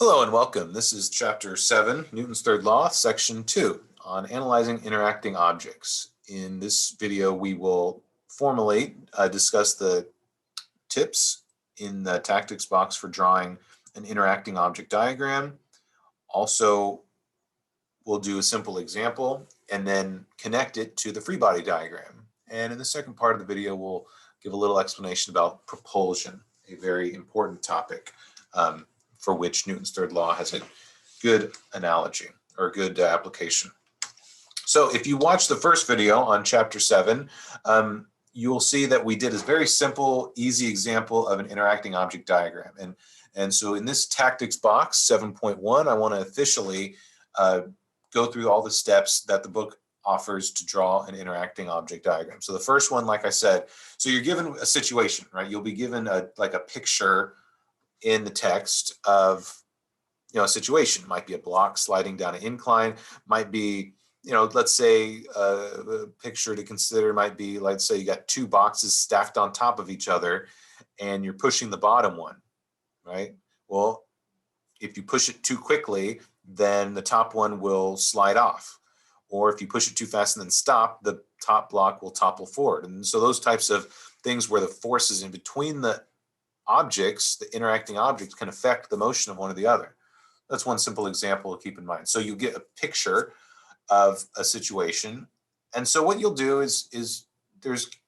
Hello and welcome. This is Chapter 7, Newton's Third Law, Section 2, on analyzing interacting objects. In this video, we will formally discuss the tips in the tactics box for drawing an interacting object diagram. Also, we'll do a simple example and then connect it to the free body diagram. And in the second part of the video, we'll give a little explanation about propulsion, a very important topic for which Newton's third law has a good analogy or good application. So if you watch the first video on Chapter 7, you'll see that we did a very simple, easy example of an interacting object diagram. And so in this tactics box, 7.1, I want to officially go through all the steps that the book offers to draw an interacting object diagram. So the first one, like I said, so you're given a situation, right? You'll be given a picture in the text of, a situation. It might be a block sliding down an incline, might be, let's say a picture to consider might be, let's say you got two boxes stacked on top of each other and you're pushing the bottom one, right? Well, if you push it too quickly, then the top one will slide off. Or if you push it too fast and then stop, the top block will topple forward. And so those types of things where the forces in between the objects, the interacting objects, can affect the motion of one or the other. That's one simple example to keep in mind. So you get a picture of a situation. And so what you'll do is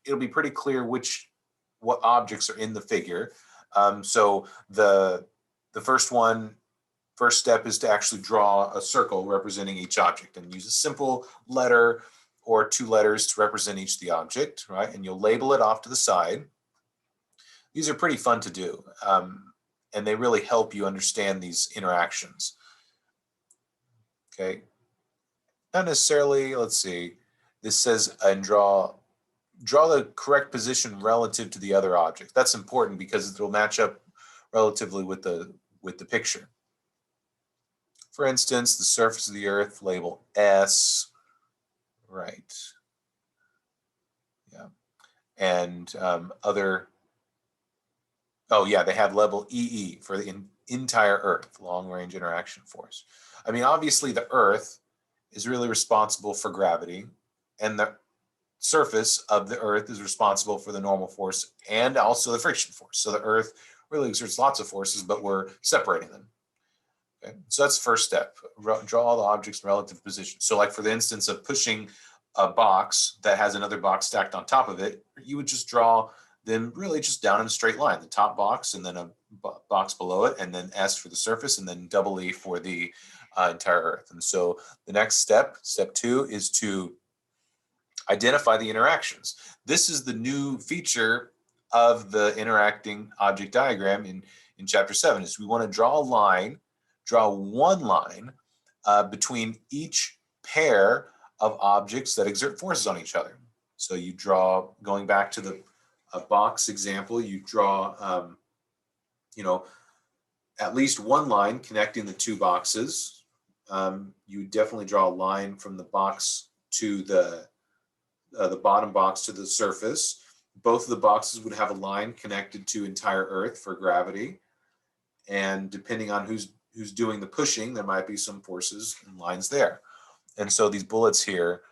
it'll be pretty clear what objects are in the figure. So the first step is to actually draw a circle representing each object and use a simple letter or two letters to represent each of the object, right? And you'll label it off to the side. These are pretty fun to do, and they really help you understand these interactions. Okay, not necessarily, let's see, this says, and draw the correct position relative to the other object. That's important because it'll match up relatively with the picture. For instance, the surface of the Earth, label S, right? Yeah, and other. Oh yeah, they have label EE for the entire Earth, long-range interaction force. I mean, obviously the Earth is really responsible for gravity, and the surface of the Earth is responsible for the normal force and also the friction force. So the Earth really exerts lots of forces, but we're separating them. Okay, so that's the first step. Draw all the objects in relative position. So like for the instance of pushing a box that has another box stacked on top of it, you would just draw them really just down in a straight line, the top box and then a box below it, and then S for the surface, and then double E for the entire Earth. And so the next step 2, is to identify the interactions. This is the new feature of the interacting object diagram in Chapter 7, is we want to draw one line between each pair of objects that exert forces on each other. So you draw, going back to the box example, you draw, at least one line connecting the two boxes. You definitely draw a line from the box to the bottom box to the surface. Both of the boxes would have a line connected to entire Earth for gravity. And depending on who's doing the pushing, there might be some forces and lines there. And so these bullets here,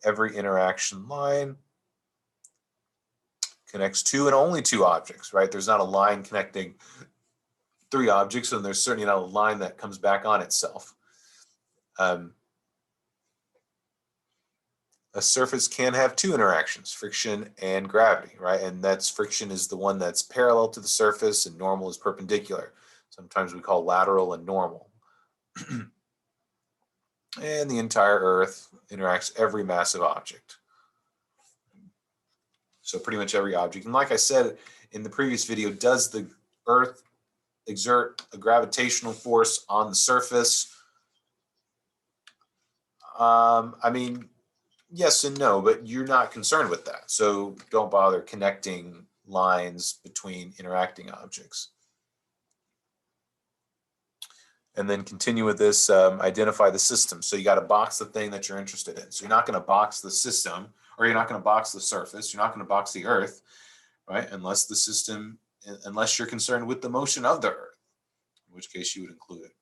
every interaction line connects two and only two objects, right? There's not a line connecting three objects, and there's certainly not a line that comes back on itself. A surface can have two interactions, friction and gravity, right? And that's friction is the one that's parallel to the surface, and normal is perpendicular. Sometimes we call lateral and normal. And the entire Earth interacts every massive object. So pretty much every object. And like I said in the previous video, does the Earth exert a gravitational force on the surface? I mean, yes and no, but you're not concerned with that. So don't bother connecting lines between interacting objects. And then continue with this, identify the system. So you got to box the thing that you're interested in. So you're not going to box the system, or you're not going to box the surface. You're not going to box the Earth, right? Unless you're concerned with the motion of the Earth. in which case you would include it.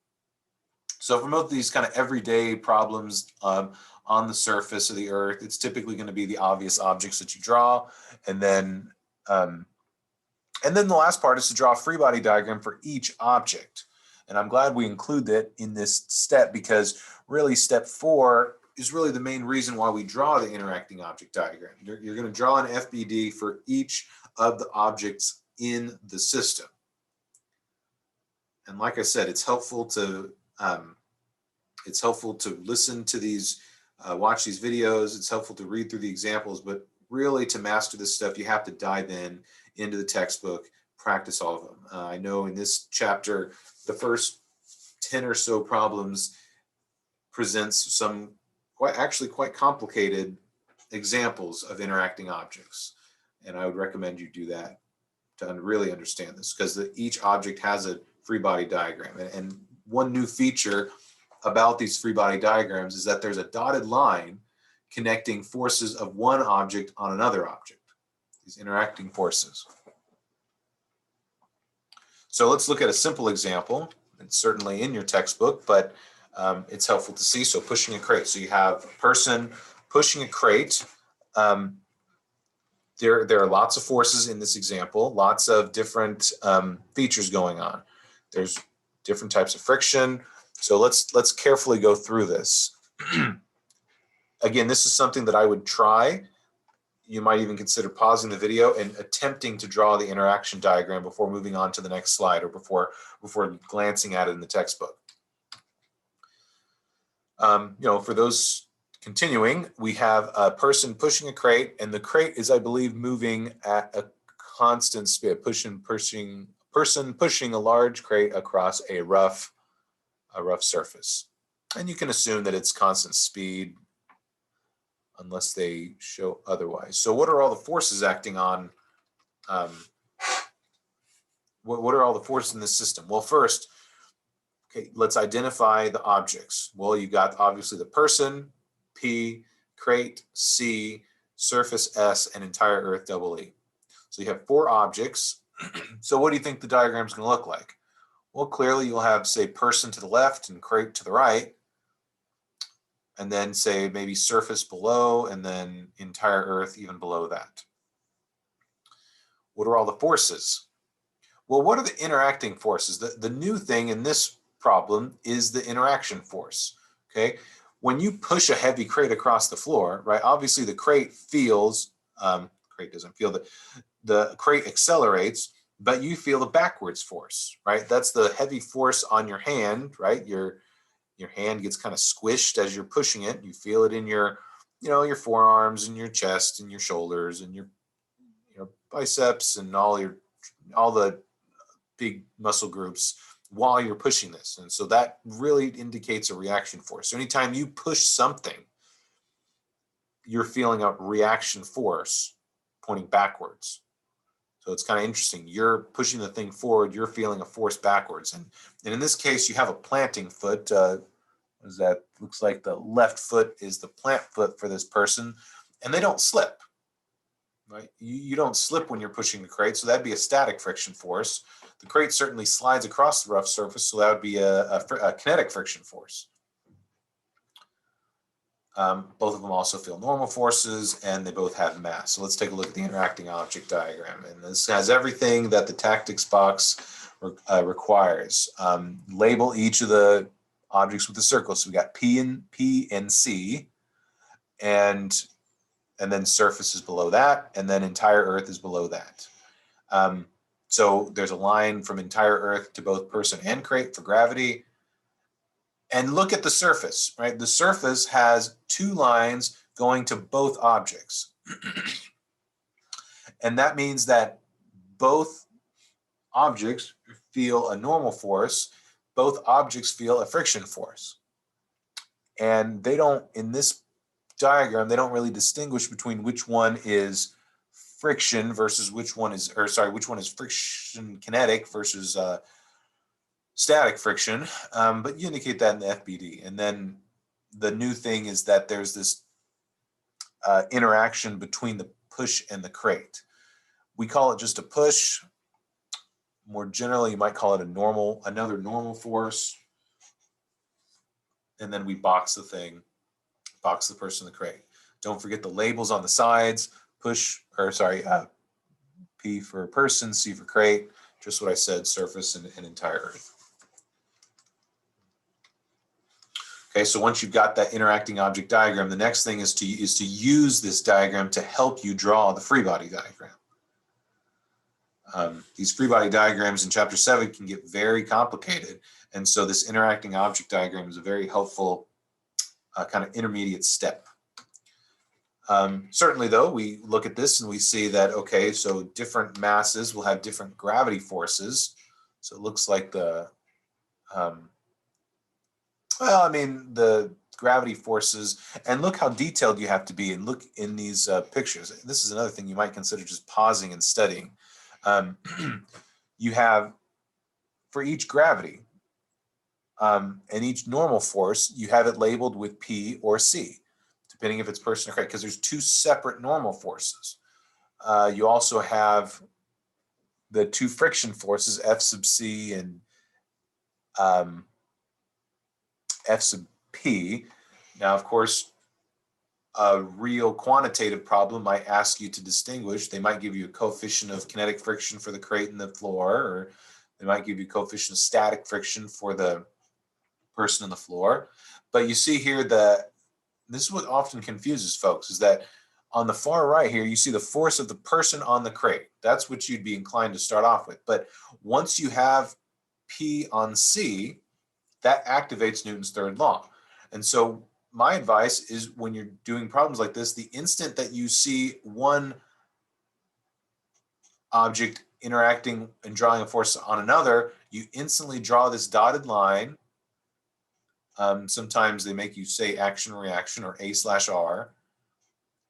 So for most of these kind of everyday problems on the surface of the Earth, it's typically going to be the obvious objects that you draw, and then the last part is to draw a free body diagram for each object. And I'm glad we include that in this step, because really step 4 is really the main reason why we draw the interacting object diagram. You're going to draw an FBD for each of the objects in the system. And like I said, it's helpful to listen to these, watch these videos. It's helpful to read through the examples, but really to master this stuff, you have to dive into the textbook, practice all of them. I know in this chapter, the first 10 or so problems presents some quite complicated examples of interacting objects. And I would recommend you do that to really understand this, because each object has a free body diagram. And one new feature about these free body diagrams is that there's a dotted line connecting forces of one object on another object, these interacting forces. So let's look at a simple example. It's certainly in your textbook, but it's helpful to see. So pushing a crate. So you have a person pushing a crate. There are lots of forces in this example, lots of different features going on. There's different types of friction. So let's carefully go through this. Again, this is something that I would try. You might even consider pausing the video and attempting to draw the interaction diagram before moving on to the next slide, or before glancing at it in the textbook. For those continuing, we have a person pushing a crate, and the crate is, I believe, moving at a constant speed. Person pushing a large crate across a rough surface. And you can assume that it's constant speed unless they show otherwise. So what are all the forces acting on, what are all the forces in this system? Well, first, okay, let's identify the objects. Well, you got obviously the person, P, crate, C, surface S, and entire Earth, double E. So you have 4 objects. So what do you think the diagram is going to look like? Well, clearly you'll have, say, person to the left and crate to the right, and then say maybe surface below, and then entire Earth even below that. What are all the forces? Well, what are the interacting forces? The new thing in this problem is the interaction force, okay? When you push a heavy crate across the floor, right, obviously the crate feels, crate doesn't feel, the crate accelerates, but you feel the backwards force, right? That's the heavy force on your hand, right? Your hand gets kind of squished as you're pushing it. You feel it in your, your forearms and your chest and your shoulders and your biceps and all the big muscle groups while you're pushing this. And so that really indicates a reaction force. So anytime you push something, you're feeling a reaction force pointing backwards. So it's kind of interesting. You're pushing the thing forward, you're feeling a force backwards. And in this case, you have a planting foot. What is that? Looks like the left foot is the plant foot for this person, and they don't slip, right? You don't slip when you're pushing the crate, so that'd be a static friction force. The crate certainly slides across the rough surface, so that would be a kinetic friction force. Both of them also feel normal forces, and they both have mass. So let's take a look at the interacting object diagram. And this has everything that the tactics box requires. Label each of the objects with a circle. So we got P and C, and then surface is below that, and then entire Earth is below that. So there's a line from entire Earth to both person and crate for gravity. And look at the surface, right? The surface has 2 lines going to both objects. And that means that both objects feel a normal force, both objects feel a friction force. And they don't, in this diagram, they don't really distinguish between which one is friction versus which one is friction kinetic versus static friction, but you indicate that in the FBD. And then the new thing is that there's this interaction between the push and the crate. We call it just a push. More generally, you might call it another normal force. And then we box the thing, box the person in the crate. Don't forget the labels on the sides, P for person, C for crate, just what I said, surface and entire earth. Okay, so once you've got that interacting object diagram, the next thing is to use this diagram to help you draw the free body diagram. These free body diagrams in chapter 7 can get very complicated, and so this interacting object diagram is a very helpful kind of intermediate step. Certainly though, we look at this and we see that, okay, so different masses will have different gravity forces. So it looks like the gravity forces, and look how detailed you have to be, and look in these pictures. This is another thing you might consider just pausing and studying. You have, for each gravity and each normal force, you have it labeled with P or C, depending if it's person or crate, because there's two separate normal forces. You also have the two friction forces, F sub C and F sub P. Now, of course, a real quantitative problem might ask you to distinguish. They might give you a coefficient of kinetic friction for the crate and the floor, or they might give you a coefficient of static friction for the person on the floor. But you see here that this is what often confuses folks, is that on the far right here, you see the force of the person on the crate. That's what you'd be inclined to start off with. But once you have P on C, that activates Newton's third law. And so my advice is, when you're doing problems like this, the instant that you see one object interacting and drawing a force on another, you instantly draw this dotted line. Sometimes they make you say action reaction, or A/R,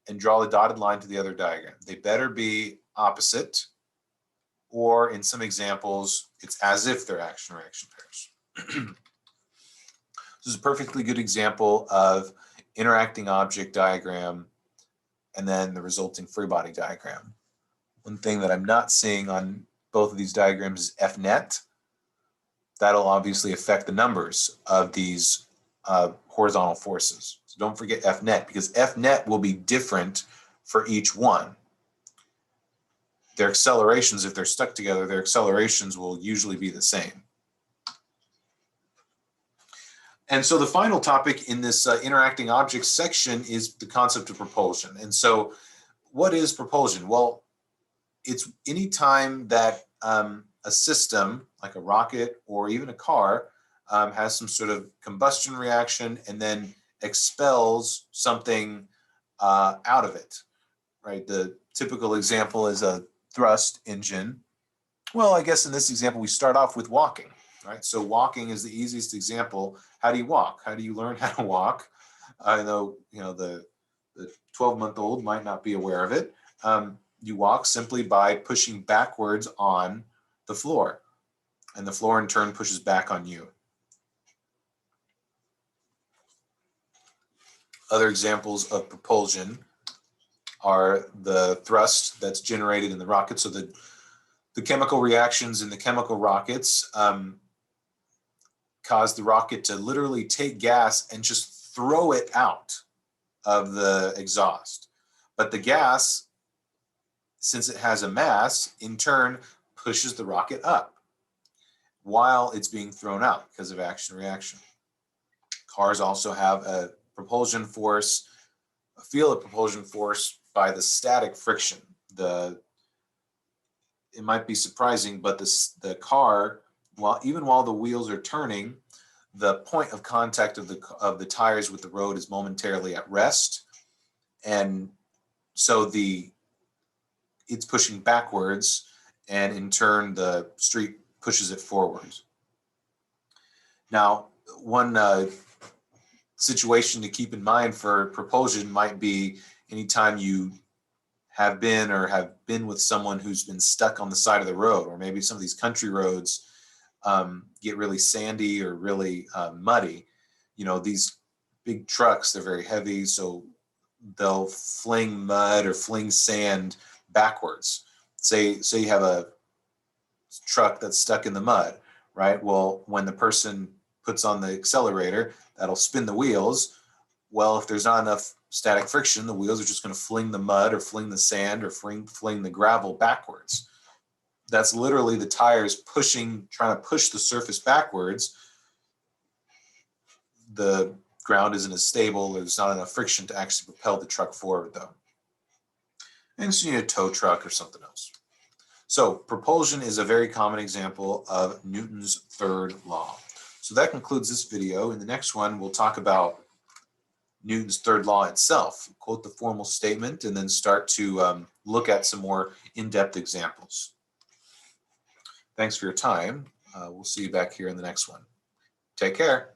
and draw the dotted line to the other diagram. They better be opposite, or in some examples, it's as if they're action reaction pairs. This is a perfectly good example of interacting object diagram and then the resulting free body diagram. One thing that I'm not seeing on both of these diagrams is F net. That'll obviously affect the numbers of these horizontal forces. So don't forget F net, because F net will be different for each one. Their accelerations, if they're stuck together, their accelerations will usually be the same. And so the final topic in this interacting objects section is the concept of propulsion. And so what is propulsion? Well, it's any time that a system, like a rocket or even a car, has some sort of combustion reaction and then expels something out of it, right? The typical example is a thrust engine. Well, I guess in this example, we start off with walking. Right, so walking is the easiest example. How do you walk? How do you learn how to walk? I know, the 12-month-old might not be aware of it. You walk simply by pushing backwards on the floor, and the floor in turn pushes back on you. Other examples of propulsion are the thrust that's generated in the rocket. So the chemical reactions in the chemical rockets cause the rocket to literally take gas and just throw it out of the exhaust. But the gas, since it has a mass, in turn pushes the rocket up while it's being thrown out because of action reaction. Cars also have a propulsion force, a field of propulsion force by the static friction. It might be surprising, but the car, even while the wheels are turning, the point of contact of the tires with the road is momentarily at rest, and so it's pushing backwards, and in turn the street pushes it forwards. Now, one situation to keep in mind for propulsion might be anytime you have been with someone who's been stuck on the side of the road, or maybe some of these country roads get really sandy or really muddy. These big trucks, they're very heavy, so they'll fling mud or fling sand backwards. Say you have a truck that's stuck in the mud, right? Well, when the person puts on the accelerator, that'll spin the wheels. Well, if there's not enough static friction, the wheels are just going to fling the mud or fling the sand or fling the gravel backwards. That's literally the tires trying to push the surface backwards. The ground isn't as stable. There's not enough friction to actually propel the truck forward, though. And so you need a tow truck or something else. So propulsion is a very common example of Newton's third law. So that concludes this video. In the next one, we'll talk about Newton's third law itself, quote the formal statement, and then start to look at some more in-depth examples. Thanks for your time. We'll see you back here in the next one. Take care.